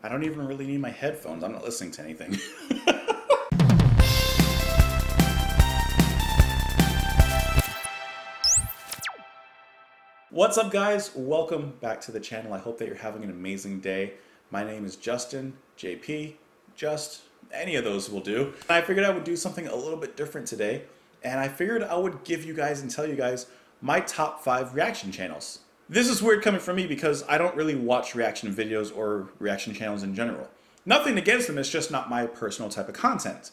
I don't even really need my headphones. I'm not listening to anything. What's up, guys? Welcome back to the channel. I hope that you're having an amazing day. My name is Justin, JP, just any of those will do. I figured I would do something a little bit different today, and I figured I would give you guys and tell you guys my top 5 reaction channels. This is weird coming from me because I don't really watch reaction videos or reaction channels in general. Nothing against them, it's just not my personal type of content.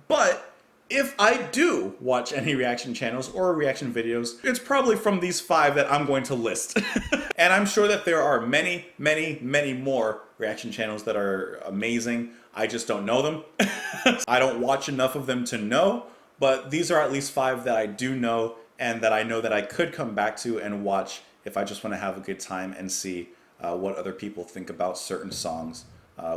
But if I do watch any reaction channels or reaction videos, it's probably from these 5 that I'm going to list. And I'm sure that there are many, many, many more reaction channels that are amazing. I just don't know them. I don't watch enough of them to know, but these are at least 5 that I do know and that I know that I could come back to and watch if I just want to have a good time and see what other people think about certain songs,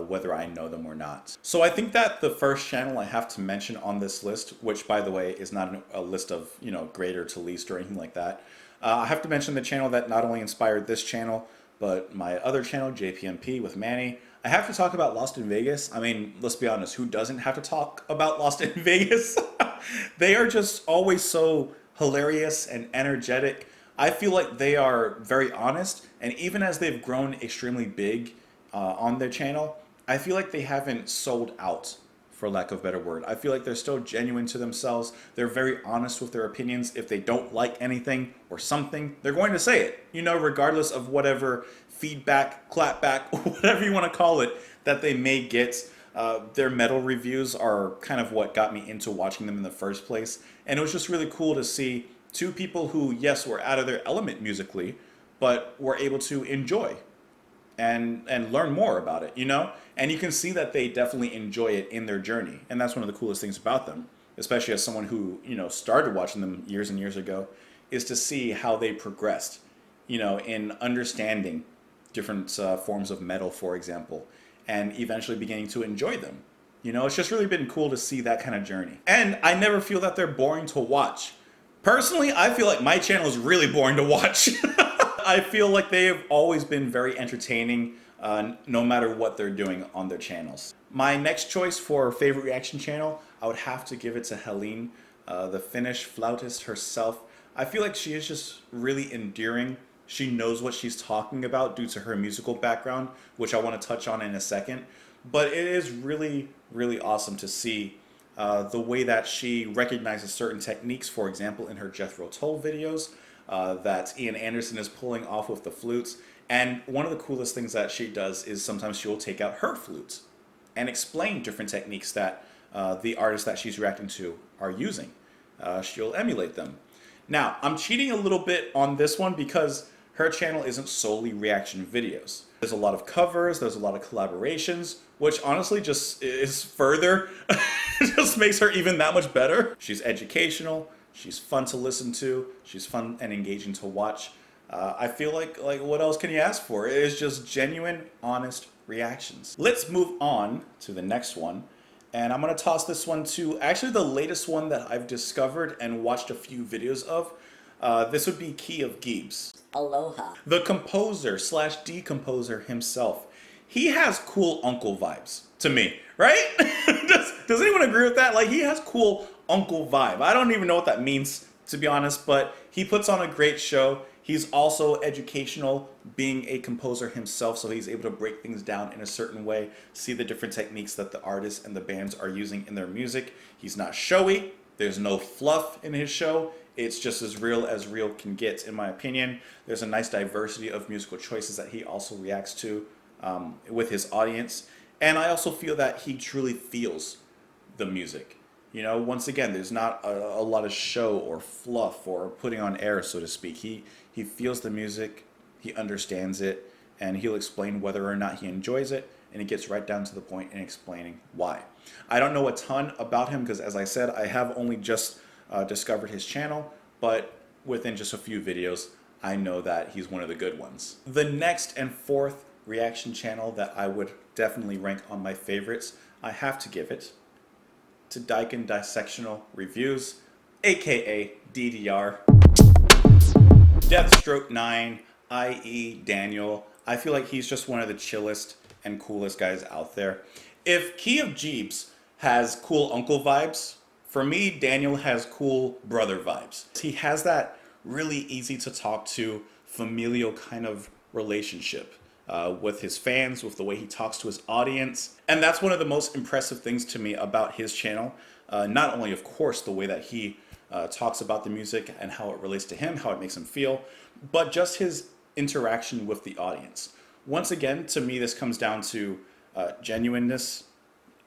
whether I know them or not. So I think that the first channel I have to mention on this list, which by the way is not a list of, you know, greater to least or anything like that, I have to mention the channel that not only inspired this channel, but my other channel, JPMP with Manny. I have to talk about Lost in Vegas. I mean, let's be honest, who doesn't have to talk about Lost in Vegas? They are just always so hilarious and energetic. I feel like they are very honest, and even as they've grown extremely big on their channel, I feel like they haven't sold out, for lack of a better word. I feel like they're still genuine to themselves. They're very honest with their opinions. If they don't like anything or something, they're going to say it, you know, regardless of whatever feedback, clapback, whatever you want to call it, that they may get. Their metal reviews are kind of what got me into watching them in the first place, and it was just really cool to see 2 people who, yes, were out of their element musically, but were able to enjoy and learn more about it, you know? And you can see that they definitely enjoy it in their journey. And that's one of the coolest things about them, especially as someone who, you know, started watching them years and years ago, is to see how they progressed, you know, in understanding different forms of metal, for example, and eventually beginning to enjoy them. You know, it's just really been cool to see that kind of journey. And I never feel that they're boring to watch. Personally, I feel like my channel is really boring to watch. I feel like they have always been very entertaining, no matter what they're doing on their channels. My next choice for favorite reaction channel, I would have to give it to Heleen, the Finnish flautist herself. I feel like she is just really endearing. She knows what she's talking about due to her musical background, which I want to touch on in a second. But it is really, really awesome to see the way that she recognizes certain techniques, for example, in her Jethro Tull videos that Ian Anderson is pulling off with the flutes. And one of the coolest things that she does is sometimes she will take out her flutes and explain different techniques that the artists that she's reacting to are using. She'll emulate them. Now, I'm cheating a little bit on this one because her channel isn't solely reaction videos. There's a lot of covers, there's a lot of collaborations, which honestly just is further, just makes her even that much better. She's educational, she's fun to listen to, she's fun and engaging to watch. I feel like what else can you ask for? It is just genuine, honest reactions. Let's move on to the next one. And I'm gonna toss this one to actually the latest one that I've discovered and watched a few videos of. This would be Key of Gibbs. Aloha. The composer slash decomposer himself. He has cool uncle vibes to me, right? Does anyone agree with that? Like, he has cool uncle vibe. I don't even know what that means, to be honest, but he puts on a great show. He's also educational, being a composer himself, so he's able to break things down in a certain way, see the different techniques that the artists and the bands are using in their music. He's not showy. There's no fluff in his show. It's just as real can get, in my opinion. There's a nice diversity of musical choices that he also reacts to with his audience. And I also feel that he truly feels the music. You know, once again, there's not a lot of show or fluff or putting on air, so to speak. He feels the music, he understands it, and he'll explain whether or not he enjoys it, and he gets right down to the point in explaining why. I don't know a ton about him because, as I said, I have only just discovered his channel, but within just a few videos, I know that he's one of the good ones. The next and 4th reaction channel that I would definitely rank on my favorites, I have to give it to Ddr Dissectional Reviews, aka Ddr Deathstroke9, i.e. Daniel. I feel like he's just one of the chillest and coolest guys out there. If Gibbs has cool uncle vibes, for me, Daniel has cool brother vibes. He has that really easy to talk to, familial kind of relationship with his fans, with the way he talks to his audience. And that's one of the most impressive things to me about his channel. Not only, of course, the way that he talks about the music and how it relates to him, how it makes him feel, but just his interaction with the audience. Once again, to me, this comes down to genuineness,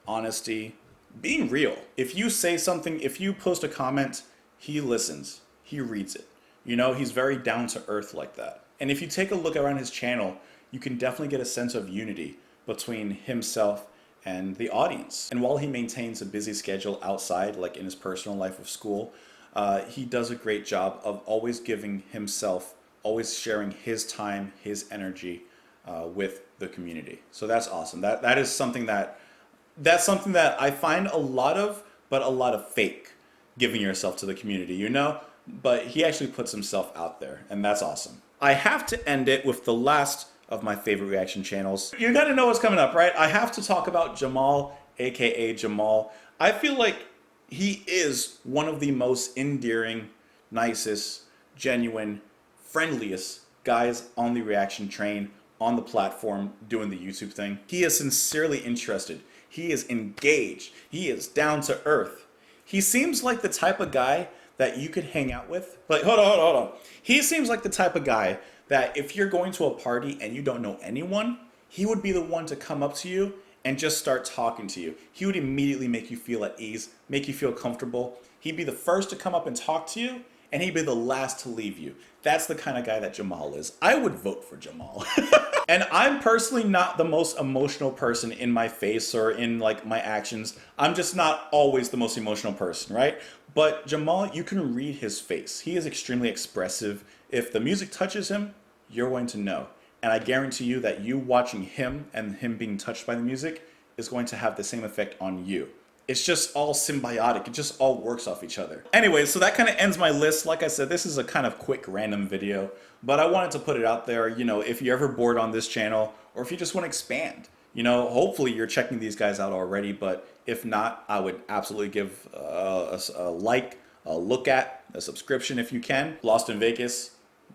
honesty, being real. If you say something, if you post a comment, he listens, he reads it. You know, he's very down to earth like that. And if you take a look around his channel, you can definitely get a sense of unity between himself and the audience. And while he maintains a busy schedule outside, like in his personal life of school, he does a great job of always giving himself, always sharing his time, his energy with the community. So that's awesome. That's something that I find a lot of, but a lot of fake giving yourself to the community, you know? But he actually puts himself out there, and that's awesome. I have to end it with the last of my favorite reaction channels. You gotta know what's coming up, right? I have to talk about Jamal, aka Jamal. I feel like he is one of the most endearing, nicest, genuine, friendliest guys on the reaction train, on the platform, doing the YouTube thing. He is sincerely interested. He is engaged. He is down to earth. He seems like the type of guy that you could hang out with. Like, hold on. He seems like the type of guy that if you're going to a party and you don't know anyone, he would be the one to come up to you and just start talking to you. He would immediately make you feel at ease, make you feel comfortable. He'd be the first to come up and talk to you, and he'd be the last to leave you. That's the kind of guy that Jamal is. I would vote for Jamal. And I'm personally not the most emotional person in my face or in like my actions. I'm just not always the most emotional person, right? But Jamal, you can read his face. He is extremely expressive. If the music touches him, you're going to know. And I guarantee you that you watching him and him being touched by the music is going to have the same effect on you. It's just all symbiotic. It just all works off each other. Anyway, so that kind of ends my list. Like I said, this is a kind of quick random video, but I wanted to put it out there. You know, if you're ever bored on this channel, or if you just want to expand, you know, hopefully you're checking these guys out already, but if not, I would absolutely give a like, a look at, a subscription if you can. Lost in Vegas,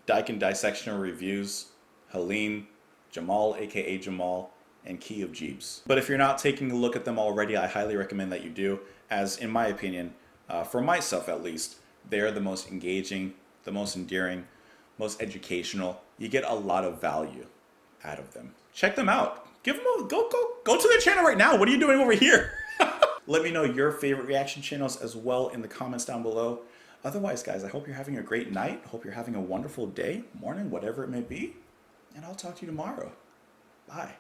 Dyke and Dissectional Reviews, Heleen, Jamal, aka Jamal, and Gibbs. But if you're not taking a look at them already, I highly recommend that you do, as in my opinion, for myself at least, they're the most engaging, the most endearing, most educational. You get a lot of value out of them. Check them out. Give them a go to their channel right now. What are you doing over here? Let me know your favorite reaction channels as well in the comments down below. Otherwise, guys, I hope you're having a great night. I hope you're having a wonderful day, morning, whatever it may be. And I'll talk to you tomorrow. Bye.